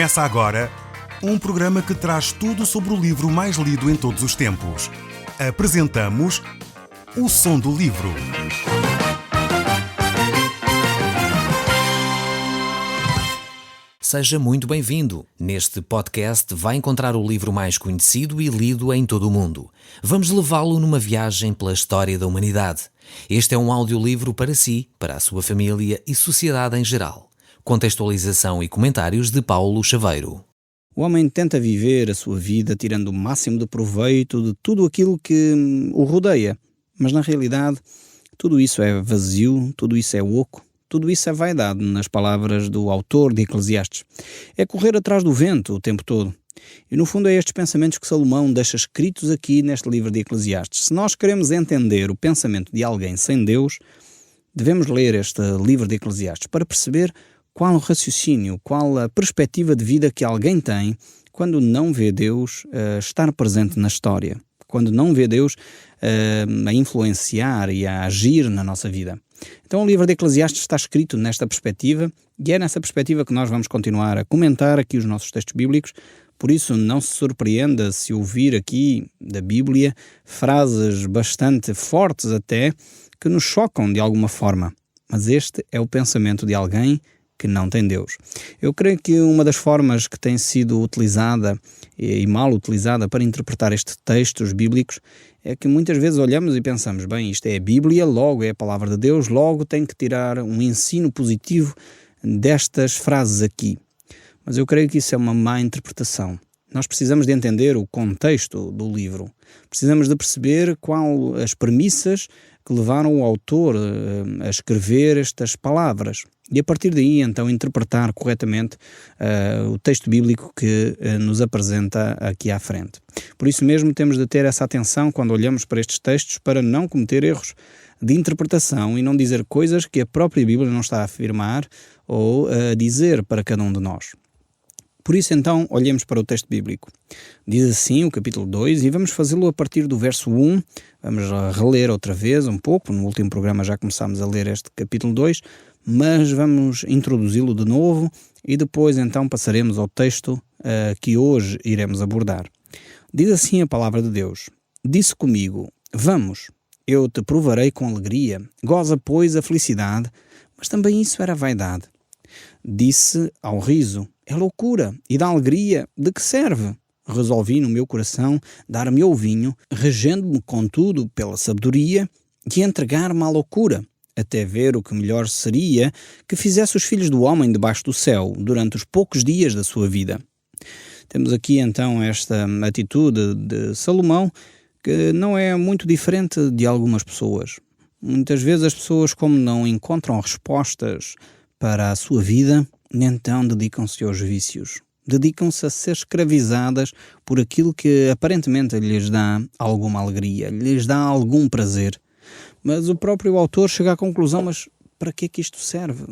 Começa agora um programa que traz tudo sobre o livro mais lido em todos os tempos. Apresentamos O Som do Livro. Seja muito bem-vindo. Neste podcast vai encontrar o livro mais conhecido e lido em todo o mundo. Vamos levá-lo numa viagem pela história da humanidade. Este é um audiolivro para si, para a sua família e sociedade em geral. Contextualização e comentários de Paulo Chaveiro. O homem tenta viver a sua vida tirando o máximo de proveito de tudo aquilo que o rodeia. Mas na realidade, tudo isso é vazio, tudo isso é oco, tudo isso é vaidade, nas palavras do autor de Eclesiastes. É correr atrás do vento o tempo todo. E no fundo é estes pensamentos que Salomão deixa escritos aqui neste livro de Eclesiastes. Se nós queremos entender o pensamento de alguém sem Deus, devemos ler este livro de Eclesiastes para perceber qual o raciocínio, qual a perspectiva de vida que alguém tem quando não vê Deus estar presente na história, quando não vê Deus a influenciar e a agir na nossa vida. Então o livro de Eclesiastes está escrito nesta perspectiva e é nessa perspectiva que nós vamos continuar a comentar aqui os nossos textos bíblicos. Por isso não se surpreenda se ouvir aqui da Bíblia frases bastante fortes até que nos chocam de alguma forma. Mas este é o pensamento de alguém que não tem Deus. Eu creio que uma das formas que tem sido utilizada e mal utilizada para interpretar estes textos bíblicos é que muitas vezes olhamos e pensamos, bem, isto é a Bíblia, logo é a palavra de Deus, logo tenho que tirar um ensino positivo destas frases aqui. Mas eu creio que isso é uma má interpretação. Nós precisamos de entender o contexto do livro. Precisamos de perceber qual as premissas que levaram o autor a escrever estas palavras. E a partir daí, então, interpretar corretamente o texto bíblico que nos apresenta aqui à frente. Por isso mesmo, temos de ter essa atenção quando olhamos para estes textos para não cometer erros de interpretação e não dizer coisas que a própria Bíblia não está a afirmar ou a dizer para cada um de nós. Por isso, então, olhemos para o texto bíblico. Diz assim o capítulo 2 e vamos fazê-lo a partir do verso 1. Vamos reler outra vez um pouco. No último programa já começámos a ler este capítulo 2, mas vamos introduzi-lo de novo e depois, então, passaremos ao texto que hoje iremos abordar. Diz assim a palavra de Deus. Disse comigo, vamos, eu te provarei com alegria. Goza, pois, a felicidade, mas também isso era vaidade. Disse ao riso, é loucura, e da alegria, de que serve? Resolvi no meu coração dar-me ao vinho, regendo-me contudo pela sabedoria, e entregar-me à loucura, até ver o que melhor seria que fizesse os filhos do homem debaixo do céu, durante os poucos dias da sua vida. Temos aqui então esta atitude de Salomão, que não é muito diferente de algumas pessoas. Muitas vezes as pessoas, como não encontram respostas para a sua vida, então dedicam-se aos vícios. Dedicam-se a ser escravizadas por aquilo que aparentemente lhes dá alguma alegria, lhes dá algum prazer. Mas o próprio autor chega à conclusão, mas para que é que isto serve?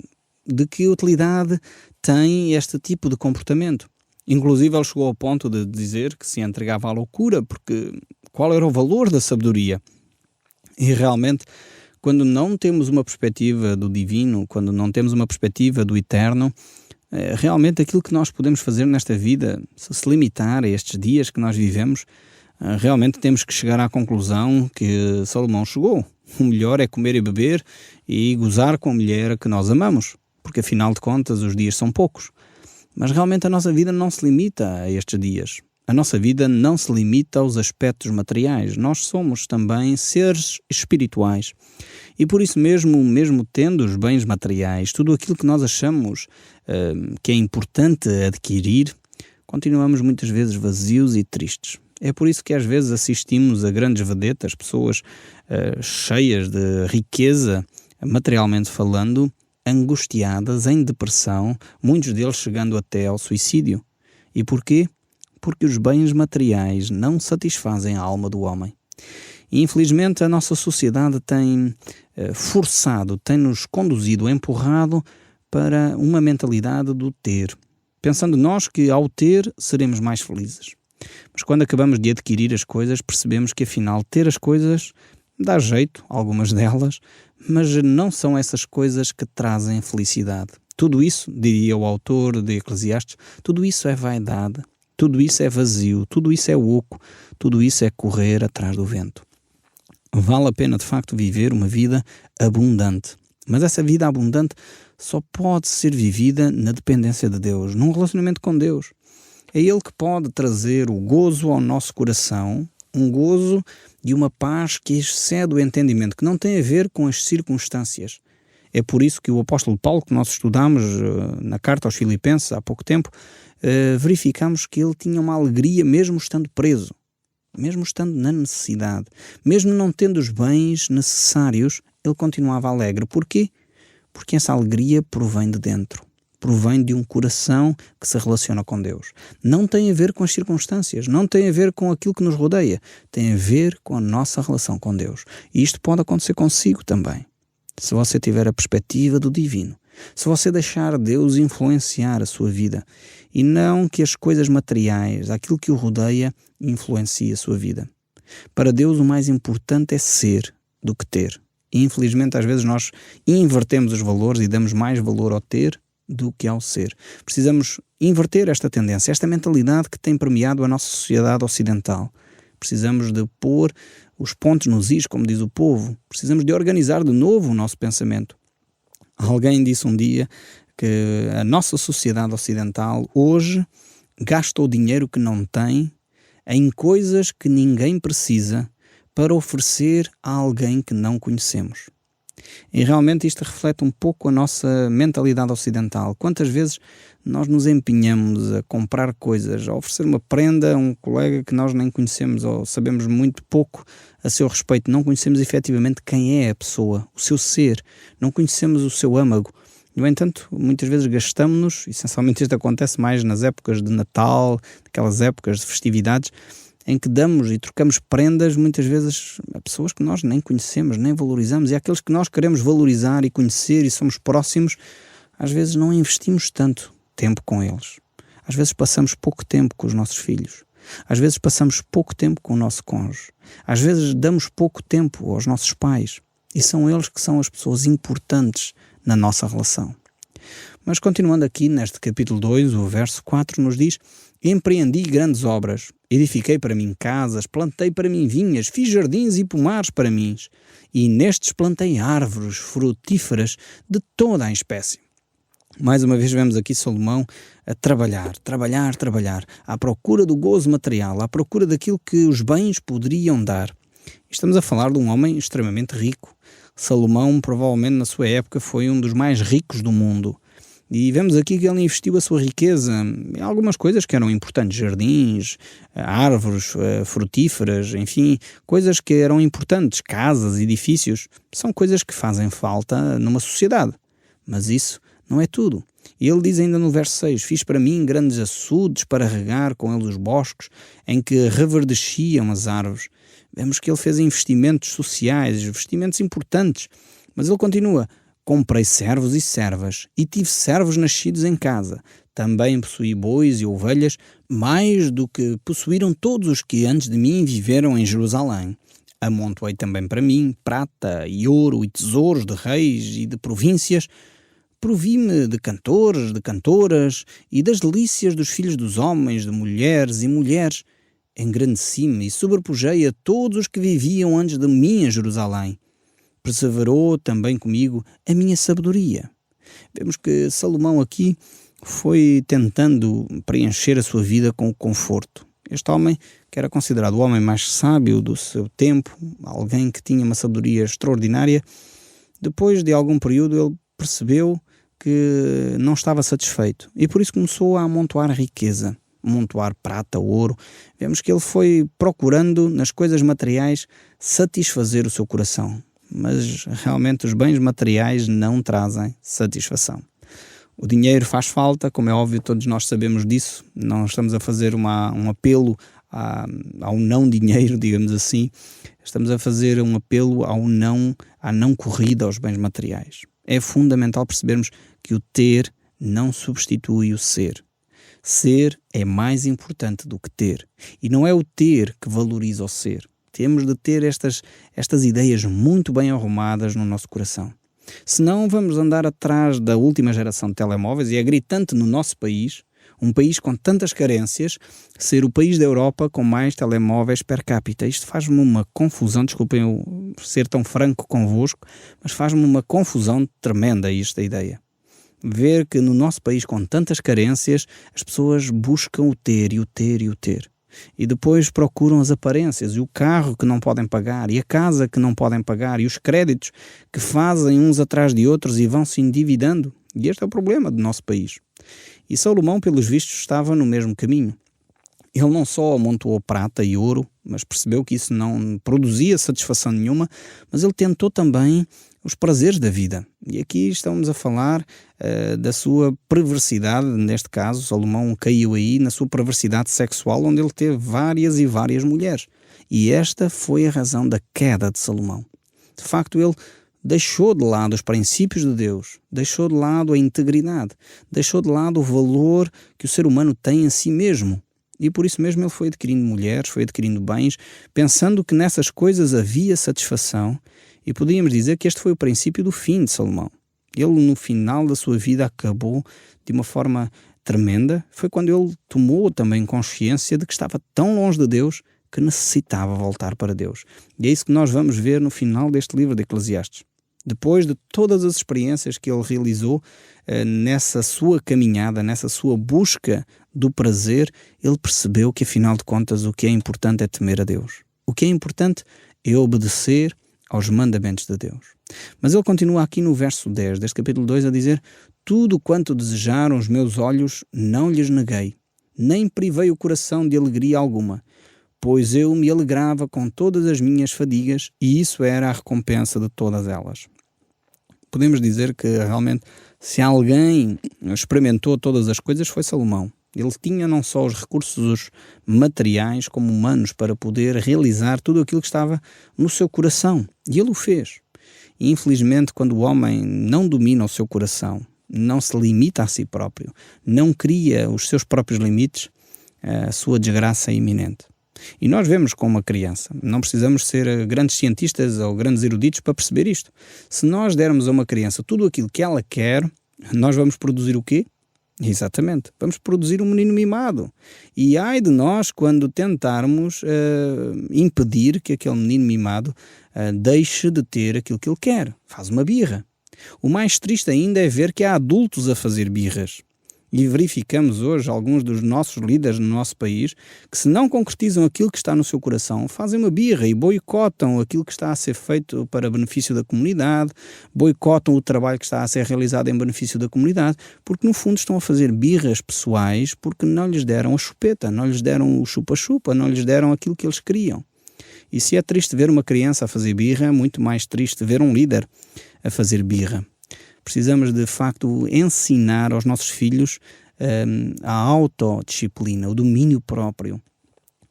De que utilidade tem este tipo de comportamento? Inclusive ele chegou ao ponto de dizer que se entregava à loucura, porque qual era o valor da sabedoria? E realmente, quando não temos uma perspectiva do divino, quando não temos uma perspectiva do eterno, realmente aquilo que nós podemos fazer nesta vida, se limitar a estes dias que nós vivemos, realmente temos que chegar à conclusão que Salomão chegou. O melhor é comer e beber e gozar com a mulher que nós amamos, porque afinal de contas os dias são poucos. Mas realmente a nossa vida não se limita a estes dias. A nossa vida não se limita aos aspectos materiais. Nós somos também seres espirituais. E por isso mesmo tendo os bens materiais, tudo aquilo que nós achamos que é importante adquirir, continuamos muitas vezes vazios e tristes. É por isso que às vezes assistimos a grandes vedetas, pessoas cheias de riqueza, materialmente falando, angustiadas, em depressão, muitos deles chegando até ao suicídio. E porquê? Porque os bens materiais não satisfazem a alma do homem. E infelizmente a nossa sociedade tem tem-nos conduzido, empurrado para uma mentalidade do ter, pensando nós que ao ter seremos mais felizes. Mas quando acabamos de adquirir as coisas, percebemos que afinal ter as coisas dá jeito, algumas delas, mas não são essas coisas que trazem felicidade. Tudo isso, diria o autor de Eclesiastes, tudo isso é vaidade, tudo isso é vazio, tudo isso é oco, tudo isso é correr atrás do vento. Vale a pena, de facto, viver uma vida abundante. Mas essa vida abundante só pode ser vivida na dependência de Deus, num relacionamento com Deus. É Ele que pode trazer o gozo ao nosso coração, um gozo e uma paz que excede o entendimento, que não tem a ver com as circunstâncias. É por isso que o apóstolo Paulo, que nós estudamos na carta aos Filipenses há pouco tempo, verificamos que ele tinha uma alegria mesmo estando preso, mesmo estando na necessidade, mesmo não tendo os bens necessários, ele continuava alegre. Porquê? Porque essa alegria provém de dentro, provém de um coração que se relaciona com Deus. Não tem a ver com as circunstâncias, não tem a ver com aquilo que nos rodeia, tem a ver com a nossa relação com Deus. E isto pode acontecer consigo também. Se você tiver a perspectiva do divino, se você deixar Deus influenciar a sua vida e não que as coisas materiais, aquilo que o rodeia, influencie a sua vida. Para Deus o mais importante é ser do que ter. E infelizmente às vezes nós invertemos os valores e damos mais valor ao ter do que ao ser. Precisamos inverter esta tendência, esta mentalidade que tem permeado a nossa sociedade ocidental. Precisamos de pôr os pontos nos is, como diz o povo. Precisamos de organizar de novo o nosso pensamento. Alguém disse um dia que a nossa sociedade ocidental hoje gasta o dinheiro que não tem em coisas que ninguém precisa para oferecer a alguém que não conhecemos. E realmente isto reflete um pouco a nossa mentalidade ocidental. Quantas vezes nós nos empenhamos a comprar coisas, a oferecer uma prenda a um colega que nós nem conhecemos ou sabemos muito pouco a seu respeito, não conhecemos efetivamente quem é a pessoa, o seu ser, não conhecemos o seu âmago. No entanto, muitas vezes gastamos-nos, essencialmente isto acontece mais nas épocas de Natal, aquelas épocas de festividades, em que damos e trocamos prendas muitas vezes a pessoas que nós nem conhecemos, nem valorizamos, e aqueles que nós queremos valorizar e conhecer e somos próximos, às vezes não investimos tanto tempo com eles. Às vezes passamos pouco tempo com os nossos filhos. Às vezes passamos pouco tempo com o nosso cônjuge. Às vezes damos pouco tempo aos nossos pais. E são eles que são as pessoas importantes na nossa relação. Mas continuando aqui neste capítulo 2, o verso 4 nos diz: empreendi grandes obras, edifiquei para mim casas, plantei para mim vinhas, fiz jardins e pomares para mim, e nestes plantei árvores frutíferas de toda a espécie. Mais uma vez vemos aqui Salomão a trabalhar, à procura do gozo material, à procura daquilo que os bens poderiam dar. Estamos a falar de um homem extremamente rico. Salomão, provavelmente na sua época, foi um dos mais ricos do mundo. E vemos aqui que ele investiu a sua riqueza em algumas coisas que eram importantes, jardins, árvores frutíferas, enfim, coisas que eram importantes, casas, edifícios, são coisas que fazem falta numa sociedade. Mas isso não é tudo. E ele diz ainda no verso 6, fiz para mim grandes açudes para regar com eles os bosques, em que reverdeciam as árvores. Vemos que ele fez investimentos sociais, investimentos importantes, mas ele continua: comprei servos e servas, e tive servos nascidos em casa. Também possuí bois e ovelhas, mais do que possuíram todos os que antes de mim viveram em Jerusalém. Amontoei também para mim prata e ouro e tesouros de reis e de províncias. Provi-me de cantores, de cantoras e das delícias dos filhos dos homens, de mulheres e mulheres. Engrandeci-me e sobrepujei a todos os que viviam antes de mim em Jerusalém. Perseverou também comigo a minha sabedoria. Vemos que Salomão aqui foi tentando preencher a sua vida com o conforto. Este homem, que era considerado o homem mais sábio do seu tempo, alguém que tinha uma sabedoria extraordinária, depois de algum período ele percebeu que não estava satisfeito e por isso começou a amontoar riqueza, amontoar prata, ouro. Vemos que ele foi procurando nas coisas materiais satisfazer o seu coração. Mas realmente os bens materiais não trazem satisfação. O dinheiro faz falta, como é óbvio, todos nós sabemos disso. Não estamos a fazer um apelo ao não dinheiro, digamos assim. Estamos a fazer um apelo à não corrida aos bens materiais. É fundamental percebermos que o ter não substitui o ser. Ser é mais importante do que ter. E não é o ter que valoriza o ser. Temos de ter estas ideias muito bem arrumadas no nosso coração. Senão vamos andar atrás da última geração de telemóveis, e é gritante no nosso país, um país com tantas carências, ser o país da Europa com mais telemóveis per capita. Isto faz-me uma confusão, desculpem eu ser tão franco convosco, mas faz-me uma confusão tremenda esta ideia. Ver que no nosso país com tantas carências, as pessoas buscam o ter e o ter e o ter. E depois procuram as aparências, e o carro que não podem pagar, e a casa que não podem pagar, e os créditos que fazem uns atrás de outros e vão se endividando. E este é o problema do nosso país. E Salomão, pelos vistos, estava no mesmo caminho. Ele não só amontoou prata e ouro, mas percebeu que isso não produzia satisfação nenhuma, mas ele tentou também os prazeres da vida. E aqui estamos a falar da sua perversidade, neste caso, Salomão caiu aí na sua perversidade sexual, onde ele teve várias e várias mulheres. E esta foi a razão da queda de Salomão. De facto, ele deixou de lado os princípios de Deus, deixou de lado a integridade, deixou de lado o valor que o ser humano tem em si mesmo. E por isso mesmo ele foi adquirindo mulheres, foi adquirindo bens, pensando que nessas coisas havia satisfação, e podíamos dizer que este foi o princípio do fim de Salomão. Ele, no final da sua vida, acabou de uma forma tremenda. Foi quando ele tomou também consciência de que estava tão longe de Deus que necessitava voltar para Deus. E é isso que nós vamos ver no final deste livro de Eclesiastes. Depois de todas as experiências que ele realizou nessa sua caminhada, nessa sua busca do prazer, ele percebeu que, afinal de contas, o que é importante é temer a Deus. O que é importante é obedecer aos mandamentos de Deus. Mas ele continua aqui no verso 10 deste capítulo 2 a dizer: tudo quanto desejaram os meus olhos não lhes neguei, nem privei o coração de alegria alguma, pois eu me alegrava com todas as minhas fadigas, e isso era a recompensa de todas elas. Podemos dizer que realmente, se alguém experimentou todas as coisas, foi Salomão. Ele tinha não só os recursos materiais como humanos para poder realizar tudo aquilo que estava no seu coração. E ele o fez. E infelizmente, quando o homem não domina o seu coração, não se limita a si próprio, não cria os seus próprios limites, a sua desgraça é iminente. E nós vemos com uma criança. Não precisamos ser grandes cientistas ou grandes eruditos para perceber isto. Se nós dermos a uma criança tudo aquilo que ela quer, nós vamos produzir o quê? Exatamente, vamos produzir um menino mimado. E ai de nós quando tentarmos impedir que aquele menino mimado deixe de ter aquilo que ele quer. Faz uma birra. O mais triste ainda é ver que há adultos a fazer birras. E verificamos hoje alguns dos nossos líderes no nosso país que, se não concretizam aquilo que está no seu coração, fazem uma birra e boicotam aquilo que está a ser feito para benefício da comunidade, boicotam o trabalho que está a ser realizado em benefício da comunidade, porque no fundo estão a fazer birras pessoais porque não lhes deram a chupeta, não lhes deram o chupa-chupa, não lhes deram aquilo que eles queriam. E se é triste ver uma criança a fazer birra, é muito mais triste ver um líder a fazer birra. Precisamos, de facto, ensinar aos nossos filhos a autodisciplina, o domínio próprio,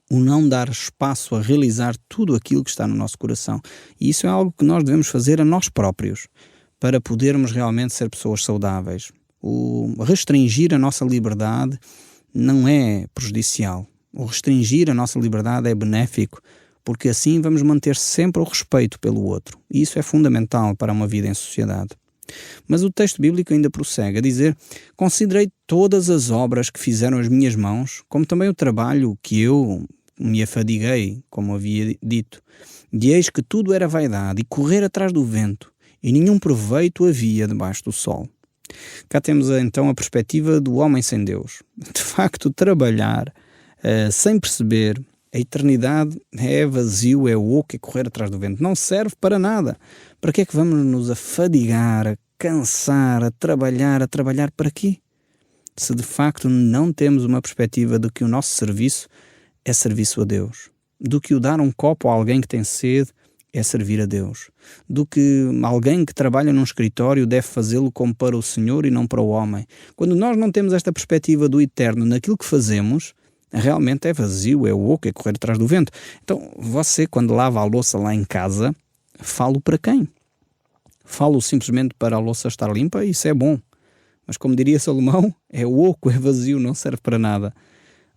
o não dar espaço a realizar tudo aquilo que está no nosso coração. E isso é algo que nós devemos fazer a nós próprios, para podermos realmente ser pessoas saudáveis. O restringir a nossa liberdade não é prejudicial. O restringir a nossa liberdade é benéfico, porque assim vamos manter sempre o respeito pelo outro. E isso é fundamental para uma vida em sociedade. Mas o texto bíblico ainda prossegue a dizer: considerei todas as obras que fizeram as minhas mãos, como também o trabalho que eu me afadiguei, como havia dito. E eis que tudo era vaidade e correr atrás do vento, e nenhum proveito havia debaixo do sol. Cá temos então a perspectiva do homem sem Deus. De facto, trabalhar sem perceber a eternidade é vazio, é oco, é correr atrás do vento. Não serve para nada. Para que é que vamos nos afadigar, a cansar, a trabalhar para quê? Se de facto não temos uma perspectiva de que o nosso serviço é serviço a Deus, do que o dar um copo a alguém que tem sede é servir a Deus, do que alguém que trabalha num escritório deve fazê-lo como para o Senhor e não para o homem. Quando nós não temos esta perspectiva do eterno naquilo que fazemos, realmente é vazio, é oco, é correr atrás do vento. Então, você, quando lava a louça lá em casa, falo para quem? Falo simplesmente para a louça estar limpa? Isso é bom. Mas como diria Salomão, é oco, é vazio, não serve para nada.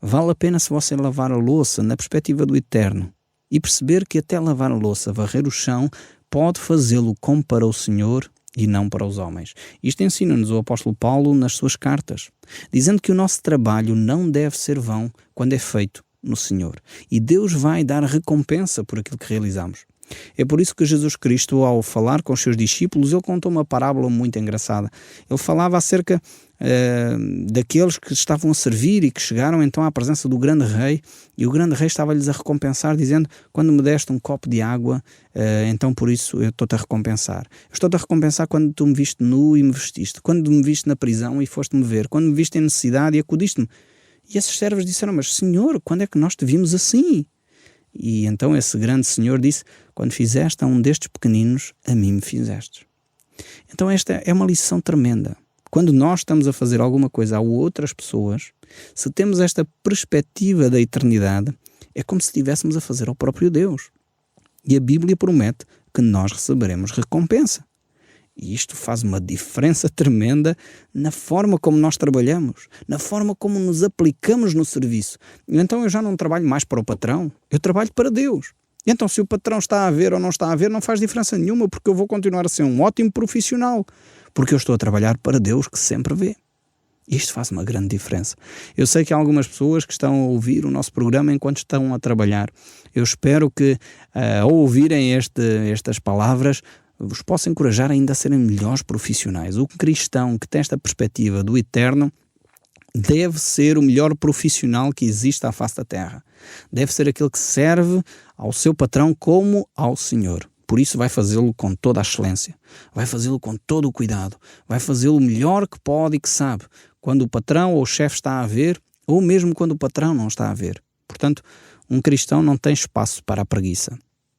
Vale a pena se você lavar a louça na perspectiva do eterno e perceber que até lavar a louça, varrer o chão, pode fazê-lo como para o Senhor e não para os homens. Isto ensina-nos o apóstolo Paulo nas suas cartas, dizendo que o nosso trabalho não deve ser vão quando é feito no Senhor. E Deus vai dar recompensa por aquilo que realizamos. É por isso que Jesus Cristo, ao falar com os seus discípulos, ele contou uma parábola muito engraçada. Ele falava acerca daqueles que estavam a servir e que chegaram então à presença do grande rei, e o grande rei estava-lhes a recompensar, dizendo: quando me deste um copo de água, então por isso eu estou-te a recompensar. Eu estou-te a recompensar quando tu me viste nu e me vestiste, quando me viste na prisão e foste-me ver, quando me viste em necessidade e acudiste-me. E esses servos disseram: mas Senhor, quando é que nós te vimos assim? E então esse grande Senhor disse: quando fizeste a um destes pequeninos, a mim me fizestes. Então esta é uma lição tremenda. Quando nós estamos a fazer alguma coisa a outras pessoas, se temos esta perspectiva da eternidade, é como se estivéssemos a fazer ao próprio Deus. E a Bíblia promete que nós receberemos recompensa. E isto faz uma diferença tremenda na forma como nós trabalhamos, na forma como nos aplicamos no serviço. Então eu já não trabalho mais para o patrão, eu trabalho para Deus. Então se o patrão está a ver ou não está a ver, não faz diferença nenhuma, porque eu vou continuar a ser um ótimo profissional, porque eu estou a trabalhar para Deus que sempre vê. Isto faz uma grande diferença. Eu sei que há algumas pessoas que estão a ouvir o nosso programa enquanto estão a trabalhar. Eu espero que, ao ouvirem estas palavras, vos possa encorajar ainda a serem melhores profissionais. O cristão que tem esta perspectiva do eterno deve ser o melhor profissional que existe à face da terra. Deve ser aquele que serve ao seu patrão como ao Senhor. Por isso vai fazê-lo com toda a excelência, vai fazê-lo com todo o cuidado, vai fazê-lo o melhor que pode e que sabe, quando o patrão ou o chefe está a ver, ou mesmo quando o patrão não está a ver. Portanto, um cristão não tem espaço para a preguiça.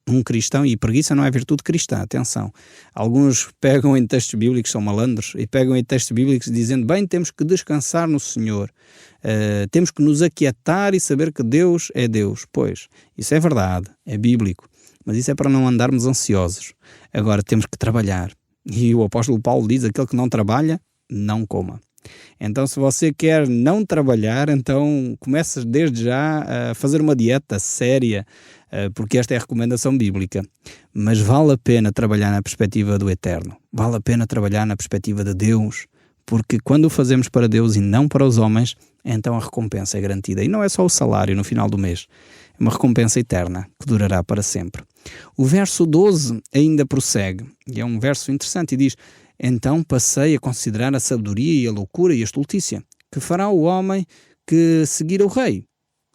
Um cristão, e preguiça não é virtude cristã, atenção. Alguns pegam em textos bíblicos, são malandros, e pegam em textos bíblicos dizendo: bem, temos que descansar no Senhor, temos que nos aquietar e saber que Deus é Deus. Pois, isso é verdade, é bíblico, mas isso é para não andarmos ansiosos. Agora temos que trabalhar, e o apóstolo Paulo diz: aquele que não trabalha, não coma. Então, se você quer não trabalhar, então começa desde já a fazer uma dieta séria, porque esta é a recomendação bíblica. Mas vale a pena trabalhar na perspectiva do eterno. Vale a pena trabalhar na perspectiva de Deus, porque quando o fazemos para Deus e não para os homens, então a recompensa é garantida. E não é só o salário no final do mês. É uma recompensa eterna, que durará para sempre. O verso 12 ainda prossegue, e é um verso interessante, e diz: então passei a considerar a sabedoria e a loucura e a estultícia, que fará o homem que seguir o rei,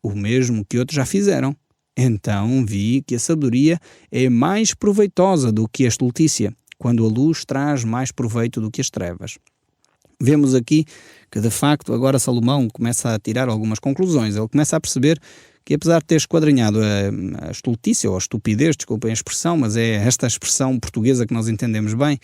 o mesmo que outros já fizeram. Então vi que a sabedoria é mais proveitosa do que a estultícia, quando a luz traz mais proveito do que as trevas. Vemos aqui que, de facto, agora Salomão começa a tirar algumas conclusões. Ele começa a perceber que, apesar de ter esquadrinhado a estultícia, ou a estupidez, desculpem a expressão, mas é esta expressão portuguesa que nós entendemos bem,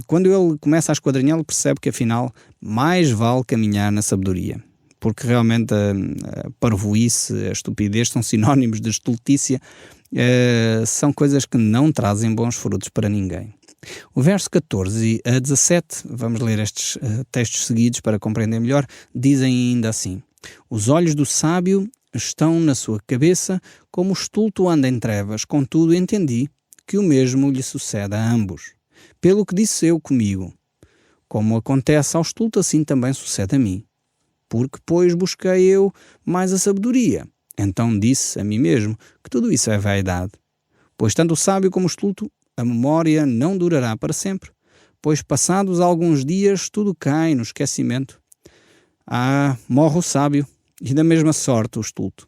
quando ele começa a esquadrinhar, ele percebe que, afinal, mais vale caminhar na sabedoria. Porque realmente a parvoíce, a estupidez são sinónimos de estultícia, são coisas que não trazem bons frutos para ninguém. O verso 14 a 17, vamos ler estes textos seguidos para compreender melhor, dizem ainda assim: os olhos do sábio estão na sua cabeça, como o estulto anda em trevas, contudo entendi que o mesmo lhe sucede a ambos. Pelo que disse eu comigo: como acontece ao estulto, assim também sucede a mim. Porque, pois, busquei eu mais a sabedoria. Então disse a mim mesmo que tudo isso é vaidade. Pois tanto o sábio como o estulto, a memória não durará para sempre, pois passados alguns dias tudo cai no esquecimento. Morre o sábio, e da mesma sorte o estulto.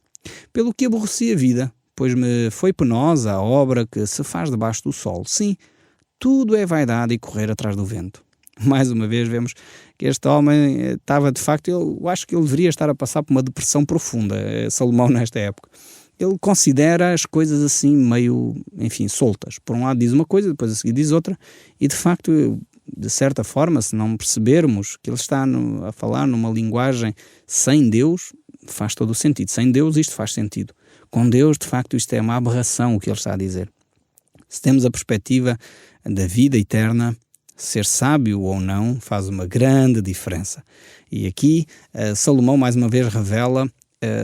Pelo que aborreci a vida, pois me foi penosa a obra que se faz debaixo do sol. Sim, tudo é vaidade e correr atrás do vento. Mais uma vez vemos que este homem estava, de facto, eu acho que ele deveria estar a passar por uma depressão profunda, Salomão, nesta época. Ele considera as coisas assim meio, enfim, soltas. Por um lado diz uma coisa, depois a seguir diz outra, e de facto, de certa forma, se não percebermos que ele está a falar numa linguagem sem Deus, faz todo o sentido. Sem Deus isto faz sentido. Com Deus, de facto, isto é uma aberração o que ele está a dizer. Se temos a perspectiva da vida eterna, ser sábio ou não faz uma grande diferença. E aqui Salomão mais uma vez revela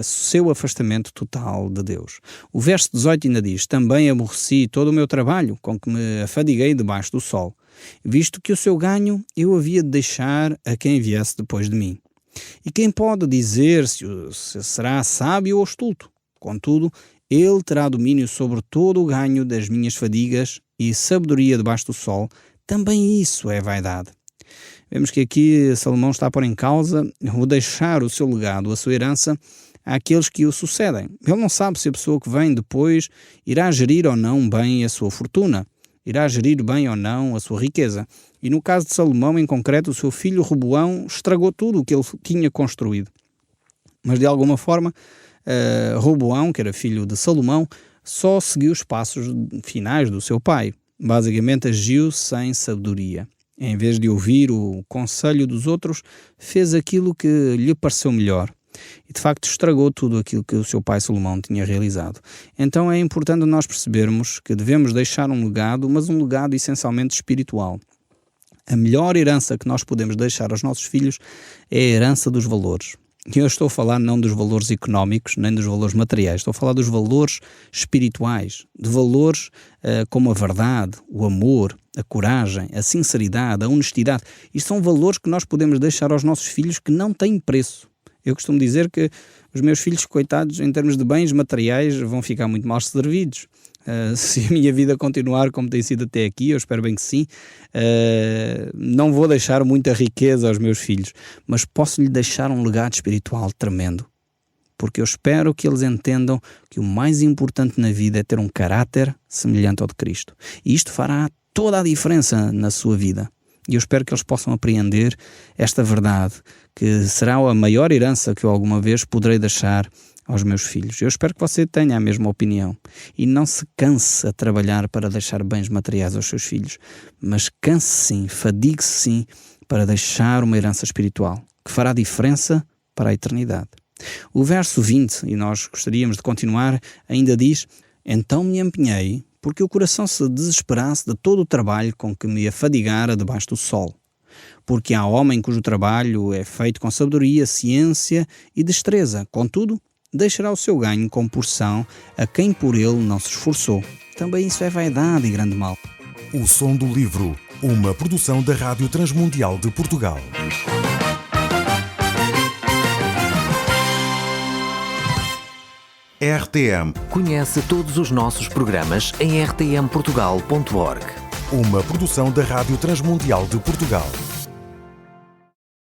seu afastamento total de Deus. O verso 18 ainda diz: também aborreci todo o meu trabalho, com que me afadiguei debaixo do sol. visto que o seu ganho eu havia de deixar a quem viesse depois de mim. E quem pode dizer se será sábio ou estulto? Contudo, ele terá domínio sobre todo o ganho das minhas fadigas e sabedoria debaixo do sol. Também isso é vaidade. Vemos que aqui Salomão está a pôr em causa o deixar o seu legado, a sua herança, àqueles que o sucedem. Ele não sabe se a pessoa que vem depois irá gerir ou não bem a sua fortuna, irá gerir bem ou não a sua riqueza. E no caso de Salomão, em concreto, o seu filho Roboão estragou tudo o que ele tinha construído. Mas de alguma forma, Roboão, que era filho de Salomão, só seguiu os passos finais do seu pai. Basicamente agiu sem sabedoria. Em vez de ouvir o conselho dos outros, fez aquilo que lhe pareceu melhor. E de facto estragou tudo aquilo que o seu pai Salomão tinha realizado. Então é importante nós percebermos que devemos deixar um legado, mas um legado essencialmente espiritual. A melhor herança que nós podemos deixar aos nossos filhos é a herança dos valores. E eu estou a falar não dos valores económicos, nem dos valores materiais, estou a falar dos valores espirituais, de valores como a verdade, o amor, a coragem, a sinceridade, a honestidade. Isto são valores que nós podemos deixar aos nossos filhos que não têm preço. Eu costumo dizer que os meus filhos, coitados, em termos de bens materiais, vão ficar muito mal servidos. Se a minha vida continuar como tem sido até aqui, eu espero bem que sim, não vou deixar muita riqueza aos meus filhos, mas posso-lhe deixar um legado espiritual tremendo. Porque eu espero que eles entendam que o mais importante na vida é ter um caráter semelhante ao de Cristo. E isto fará toda a diferença na sua vida. E eu espero que eles possam apreender esta verdade, que será a maior herança que eu alguma vez poderei deixar aos meus filhos. Eu espero que você tenha a mesma opinião e não se canse a trabalhar para deixar bens materiais aos seus filhos, mas canse sim, fadigue-se sim para deixar uma herança espiritual, que fará diferença para a eternidade. O verso 20, e nós gostaríamos de continuar, ainda diz: então me empenhei, porque o coração se desesperasse de todo o trabalho com que me afadigara debaixo do sol. Porque há homem cujo trabalho é feito com sabedoria, ciência e destreza. Contudo, deixará o seu ganho com porção a quem por ele não se esforçou. Também isso é vaidade e grande mal. O Som do Livro, uma produção da Rádio Transmundial de Portugal. RTM. Conhece todos os nossos programas em rtmportugal.org. Uma produção da Rádio Transmundial de Portugal.